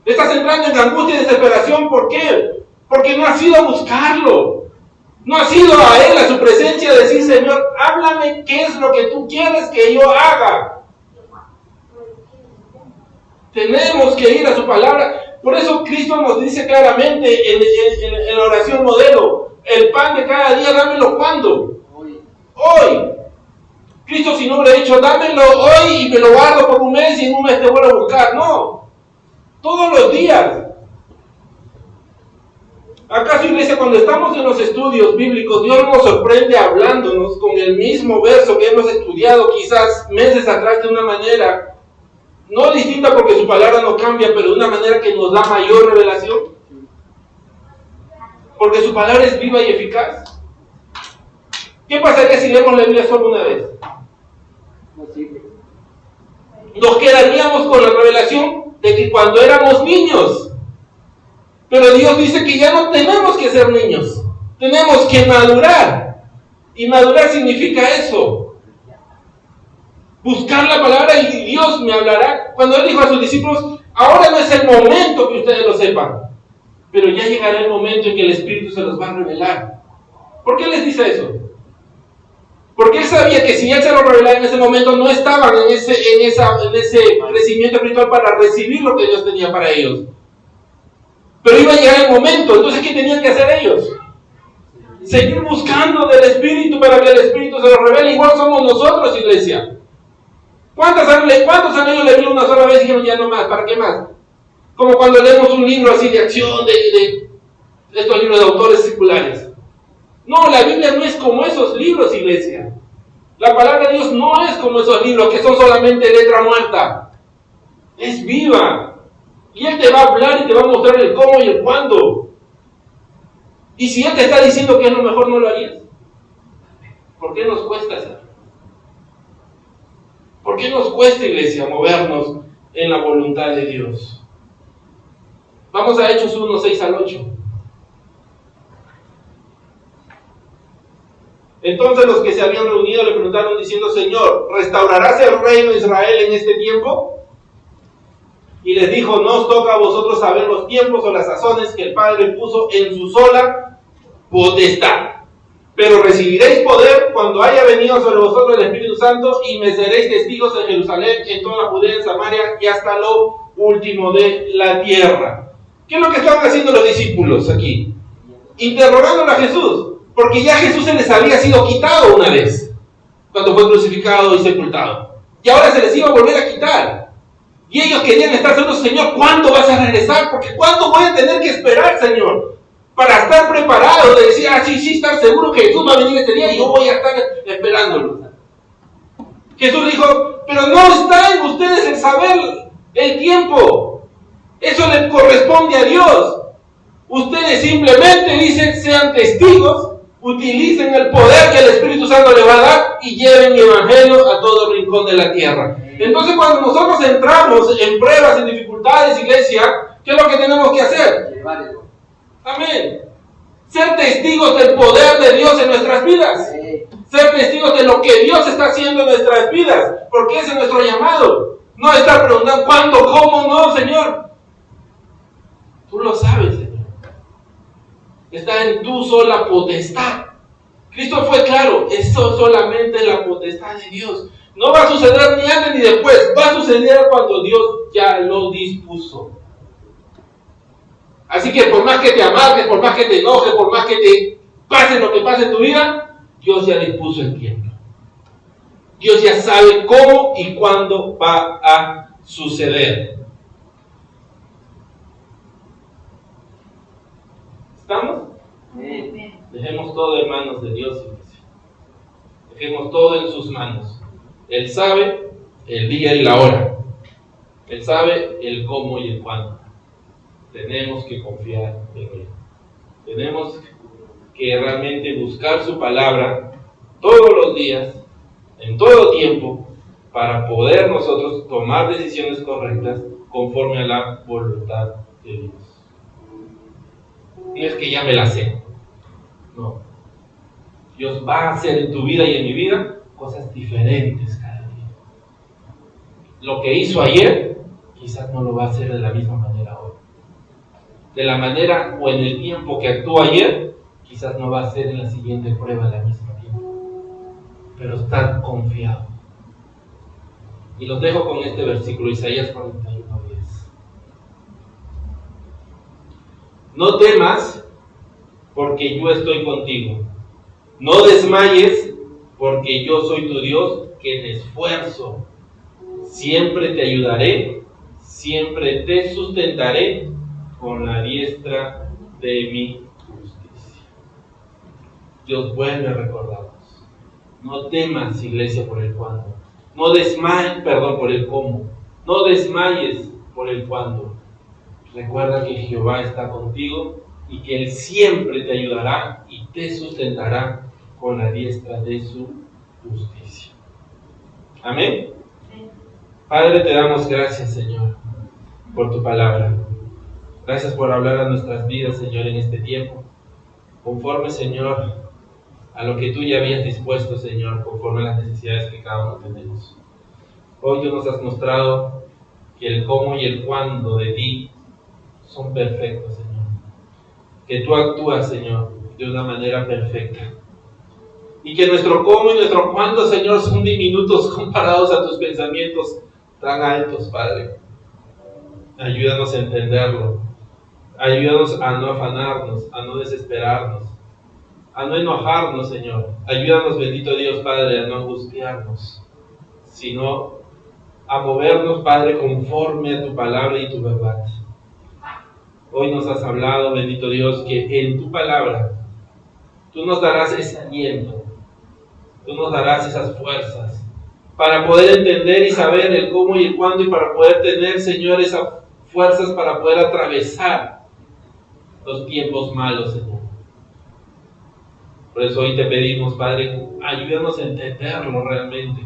Estás entrando en angustia y desesperación. ¿Por qué? Porque no has ido a buscarlo. No has ido a Él, a su presencia, a decir, Señor, háblame qué es lo que tú quieres que yo haga. Tenemos que ir a su palabra. Por eso Cristo nos dice claramente en la oración modelo, el pan de cada día, dámelo ¿cuándo? Hoy. Cristo si no hubiera dicho, dámelo hoy y me lo guardo por un mes y en un mes te vuelvo a buscar. No. Todos los días. ¿Acaso, iglesia, cuando estamos en los estudios bíblicos, Dios nos sorprende hablándonos con el mismo verso que hemos estudiado quizás meses atrás de una manera, no distinta porque su palabra no cambia, pero de una manera que nos da mayor revelación? Porque su palabra es viva y eficaz. ¿Qué pasaría si leemos la Biblia solo una vez? Nos quedaríamos con la revelación de que cuando éramos niños. Pero Dios dice que ya no tenemos que ser niños, tenemos que madurar. Y madurar significa eso. Buscar la palabra y Dios me hablará. Cuando Él dijo a sus discípulos, ahora no es el momento que ustedes lo sepan, pero ya llegará el momento en que el Espíritu se los va a revelar. ¿Por qué les dice eso? Porque Él sabía que si Él se lo revelara en ese momento, no estaban en ese crecimiento espiritual para recibir lo que Dios tenía para ellos. Pero iba a llegar el momento, entonces ¿qué tenían que hacer ellos? Seguir buscando del Espíritu para que el Espíritu se lo revele. Igual somos nosotros, iglesia. ¿Cuántos han leído la Biblia una sola vez y dijeron ya no más? ¿Para qué más? Como cuando leemos un libro así de acción, de estos libros de autores seculares. No, la Biblia no es como esos libros, iglesia. La palabra de Dios no es como esos libros que son solamente letra muerta. Es viva. Y Él te va a hablar y te va a mostrar el cómo y el cuándo. Y si Él te está diciendo que es lo mejor, no lo harías. ¿Por qué nos cuesta hacerlo? ¿Por qué nos cuesta, iglesia, movernos en la voluntad de Dios? Vamos a Hechos 1, 6 al 8. Entonces los que se habían reunido le preguntaron diciendo, Señor, ¿restaurarás el reino de Israel en este tiempo? Y les dijo, no os toca a vosotros saber los tiempos o las sazones que el Padre puso en su sola potestad. Pero recibiréis poder cuando haya venido sobre vosotros el Espíritu Santo y me seréis testigos en Jerusalén, en toda la Judea, en Samaria y hasta lo último de la tierra. ¿Qué es lo que estaban haciendo los discípulos aquí? Interrogándole a Jesús, porque ya Jesús se les había sido quitado una vez, cuando fue crucificado y sepultado. Y ahora se les iba a volver a quitar. Y ellos querían estar seguros, Señor, ¿cuándo vas a regresar? Porque ¿cuándo voy a tener que esperar, Señor? Para estar preparado, de decir, sí, estar seguro que Jesús va a venir este día y yo voy a estar esperándolo. Jesús dijo, pero no está en ustedes el saber el tiempo. Eso le corresponde a Dios. Ustedes simplemente dicen, sean testigos, utilicen el poder que el Espíritu Santo le va a dar y lleven mi evangelio a todo rincón de la tierra. Entonces cuando nosotros entramos en pruebas, en dificultades, iglesia, ¿qué es lo que tenemos que hacer? Amén. Ser testigos del poder de Dios en nuestras vidas. Ser testigos de lo que Dios está haciendo en nuestras vidas. Porque ese es nuestro llamado. No estar preguntando cuándo, cómo, no, Señor. Tú lo sabes, Señor. Está en tu sola potestad. Cristo fue claro, esto solamente es la potestad de Dios. No va a suceder ni antes ni después, va a suceder cuando Dios ya lo dispuso. Así que por más que te amargues, por más que te enojes, por más que te pase lo que pase en tu vida, Dios ya dispuso el tiempo. Dios ya sabe cómo y cuándo va a suceder. ¿Estamos? Amén. Dejemos todo en manos de Dios, iglesia. Dejemos todo en sus manos. Él sabe el día y la hora. Él sabe el cómo y el cuándo. Tenemos que confiar en Él. Tenemos que realmente buscar su palabra todos los días, en todo tiempo, para poder nosotros tomar decisiones correctas conforme a la voluntad de Dios. No es que ya me la sé. No. Dios va a hacer en tu vida y en mi vida cosas diferentes cada día. Lo que hizo ayer, quizás no lo va a hacer de la misma manera hoy. De la manera o en el tiempo que actuó ayer, quizás no va a ser en la siguiente prueba al mismo tiempo. Pero estar confiado. Y los dejo con este versículo, Isaías 41:10. No temas, porque yo estoy contigo. No desmayes, porque yo soy tu Dios, que te esfuerzo. Siempre te ayudaré, siempre te sustentaré con la diestra de mi justicia. Dios vuelve a recordarnos. No temas, iglesia, por el cuándo. No desmayes, por el cómo. No desmayes por el cuándo. Recuerda que Jehová está contigo y que Él siempre te ayudará y te sustentará con la diestra de su justicia. Amén. Padre, te damos gracias, Señor, por tu palabra. Gracias por hablar a nuestras vidas, Señor, en este tiempo. Conforme, Señor, a lo que tú ya habías dispuesto, Señor, conforme a las necesidades que cada uno tenemos. Hoy tú nos has mostrado que el cómo y el cuándo de ti son perfectos, Señor. Que tú actúas, Señor, de una manera perfecta. Y que nuestro cómo y nuestro cuándo, Señor, son diminutos comparados a tus pensamientos tan altos, Padre. Ayúdanos a entenderlo. Ayúdanos a no afanarnos, a no desesperarnos, a no enojarnos, Señor. Ayúdanos, bendito Dios, Padre, a no angustiarnos, sino a movernos, Padre, conforme a tu palabra y tu verdad. Hoy nos has hablado, bendito Dios, que en tu palabra tú nos darás ese aliento, tú nos darás esas fuerzas para poder entender y saber el cómo y el cuándo, y para poder tener, Señor, esas fuerzas para poder atravesar los tiempos malos, Señor. Por eso hoy te pedimos, Padre, ayúdanos a entenderlo realmente.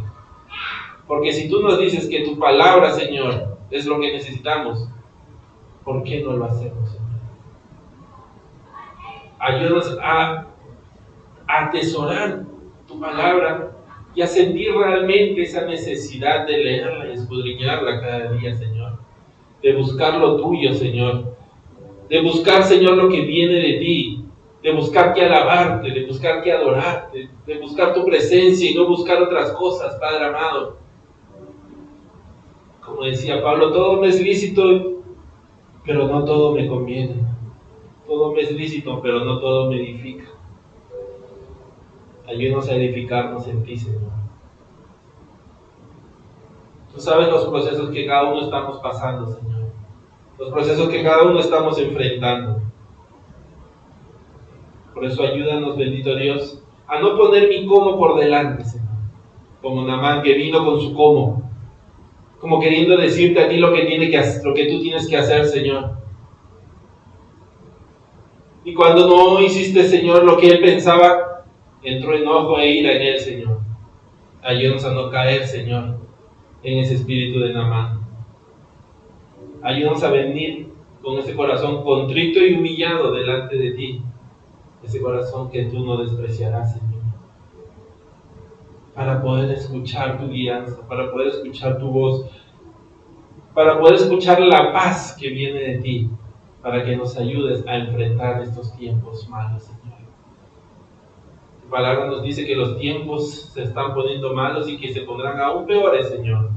Porque si tú nos dices que tu palabra, Señor, es lo que necesitamos, ¿por qué no lo hacemos, Señor? Ayúdanos a atesorar tu palabra y a sentir realmente esa necesidad de leerla y escudriñarla cada día, Señor. De buscar lo tuyo, Señor. De buscar, Señor, lo que viene de ti. De buscar que alabarte, de buscar que adorarte, de buscar tu presencia y no buscar otras cosas, Padre amado. Como decía Pablo, todo me es lícito, pero no todo me conviene. Todo me es lícito, pero no todo me edifica. Ayúdanos a edificarnos en ti, Señor. Tú sabes los procesos que cada uno estamos pasando, Señor. Los procesos que cada uno estamos enfrentando. Por eso ayúdanos, bendito Dios, a no poner mi cómo por delante, Señor. Como Naamán, que vino con su cómo. Como queriendo decirte a ti lo que tú tienes que hacer, Señor. Y cuando no hiciste, Señor, lo que él pensaba, entró enojo e ira en él, Señor. Ayúdanos a no caer, Señor, en ese espíritu de Naamán. Ayúdanos a venir con ese corazón contrito y humillado delante de ti. Ese corazón que tú no despreciarás, Señor. Para poder escuchar tu guianza, para poder escuchar tu voz, para poder escuchar la paz que viene de ti, para que nos ayudes a enfrentar estos tiempos malos, Señor. Tu palabra nos dice que los tiempos se están poniendo malos y que se pondrán aún peores, Señor.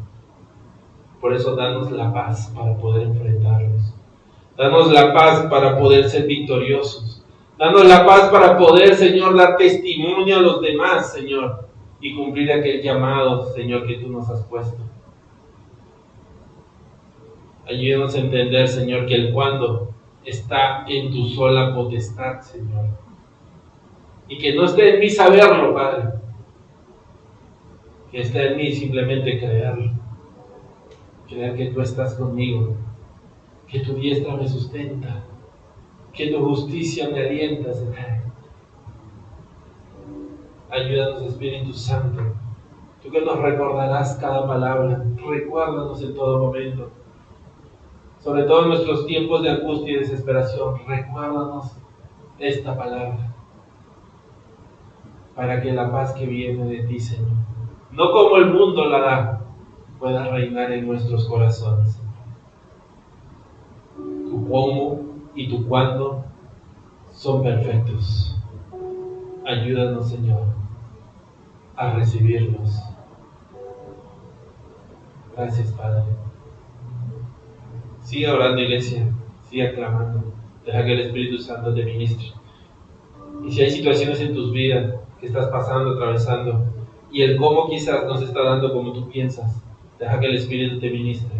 Por eso danos la paz para poder enfrentarlos. Danos la paz para poder ser victoriosos. Danos la paz para poder, Señor, dar testimonio a los demás, Señor, y cumplir aquel llamado, Señor, que tú nos has puesto. Ayúdanos a entender, Señor, que el cuándo está en tu sola potestad, Señor. Y que no esté en mí saberlo, Padre. Que esté en mí simplemente creerlo. Creer que tú estás conmigo. Que tu diestra me sustenta. Que tu justicia me alienta, Señor. Ayúdanos, Espíritu Santo. Tú que nos recordarás cada palabra. Recuérdanos en todo momento. Sobre todo en nuestros tiempos de angustia y desesperación. Recuérdanos esta palabra. Para que la paz que viene de ti, Señor, no como el mundo la da, pueda reinar en nuestros corazones. Tu cómo y tu cuándo son perfectos. Ayúdanos, Señor, a recibirlos. Gracias, Padre. Sigue orando, iglesia. Sigue clamando. Deja que el Espíritu Santo te ministre. Y si hay situaciones en tus vidas que estás pasando, atravesando, y el cómo quizás no se está dando como tú piensas, deja que el Espíritu te ministre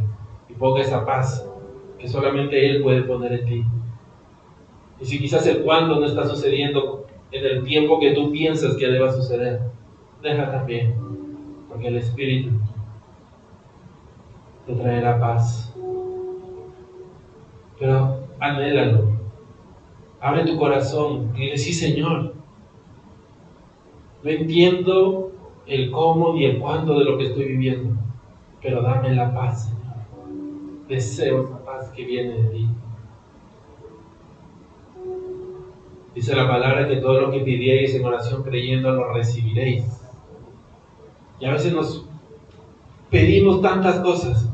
y ponga esa paz que solamente Él puede poner en ti. Y si quizás el cuándo no está sucediendo en el tiempo que tú piensas que deba suceder, deja también, porque el Espíritu te traerá paz. Pero anhélalo. Abre tu corazón y dile: sí, Señor, no entiendo el cómo ni el cuándo de lo que estoy viviendo, pero dame la paz, Señor. Deseo esa paz que viene de ti. Dice la palabra que todo lo que pidierais en oración creyendo lo recibiréis. Y a veces nos pedimos tantas cosas,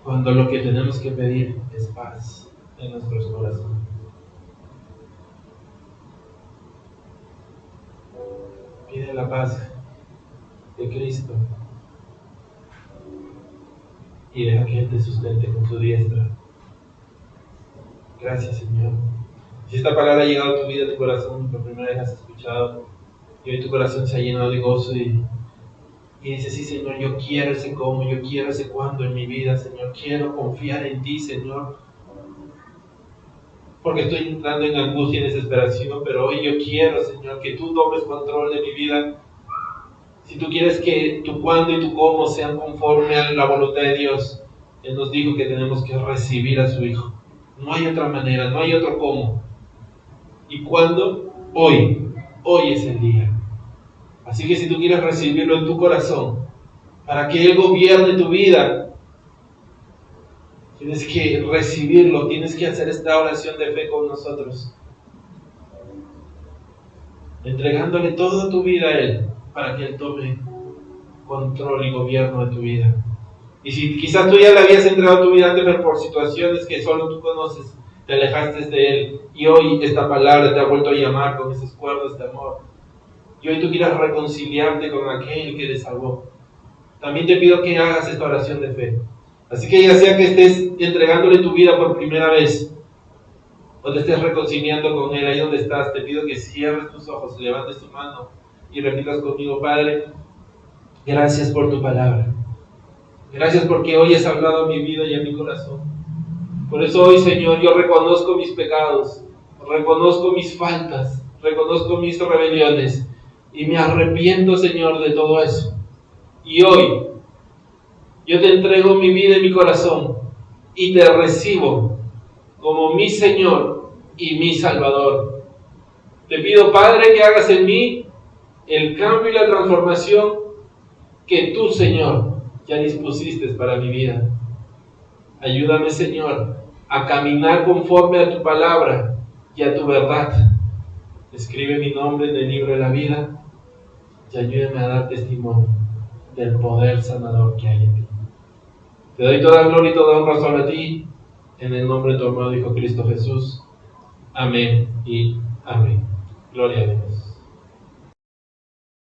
cuando lo que tenemos que pedir es paz en nuestros corazones. Pide la paz de Cristo y deja que Él te sustente con su diestra. Gracias, Señor. Si esta palabra ha llegado a tu vida, a tu corazón, por primera vez has escuchado, y hoy tu corazón se ha llenado de gozo y dices: sí, Señor, yo quiero ese cómo, yo quiero ese cuándo en mi vida, Señor, quiero confiar en ti, Señor, porque estoy entrando en angustia y desesperación, pero hoy yo quiero, Señor, que tú tomes control de mi vida. Si tú quieres que tu cuándo y tu cómo sean conforme a la voluntad de Dios, Él nos dijo que tenemos que recibir a su Hijo. No hay otra manera, no hay otro cómo. ¿Y cuándo? Hoy es el día. Así que si tú quieres recibirlo en tu corazón, para que Él gobierne tu vida, tienes que recibirlo, tienes que hacer esta oración de fe con nosotros, entregándole toda tu vida a Él, para que Él tome control y gobierno de tu vida. Y si quizás tú ya le habías entregado tu vida antes, pero por situaciones que solo tú conoces, te alejaste de Él, y hoy esta palabra te ha vuelto a llamar con esos cuerdas de amor, y hoy tú quieras reconciliarte con aquel que te salvó, también te pido que hagas esta oración de fe. Así que ya sea que estés entregándole tu vida por primera vez, o te estés reconciliando con Él, ahí donde estás, te pido que cierres tus ojos, levantes tu mano y repitas conmigo: Padre, gracias por tu palabra. Gracias porque hoy has hablado a mi vida y a mi corazón. Por eso hoy, Señor, yo reconozco mis pecados, reconozco mis faltas, reconozco mis rebeliones y me arrepiento, Señor, de todo eso. Y hoy yo te entrego mi vida y mi corazón y te recibo como mi Señor y mi Salvador. Te pido, Padre, que hagas en mí el cambio y la transformación que tú, Señor, ya dispusiste para mi vida. Ayúdame, Señor, a caminar conforme a tu palabra y a tu verdad. Escribe mi nombre en el libro de la vida y ayúdame a dar testimonio del poder sanador que hay en ti. Te doy toda gloria y toda honra solo a ti, en el nombre de tu amado Hijo Cristo Jesús. Amén y amén. Gloria a Dios.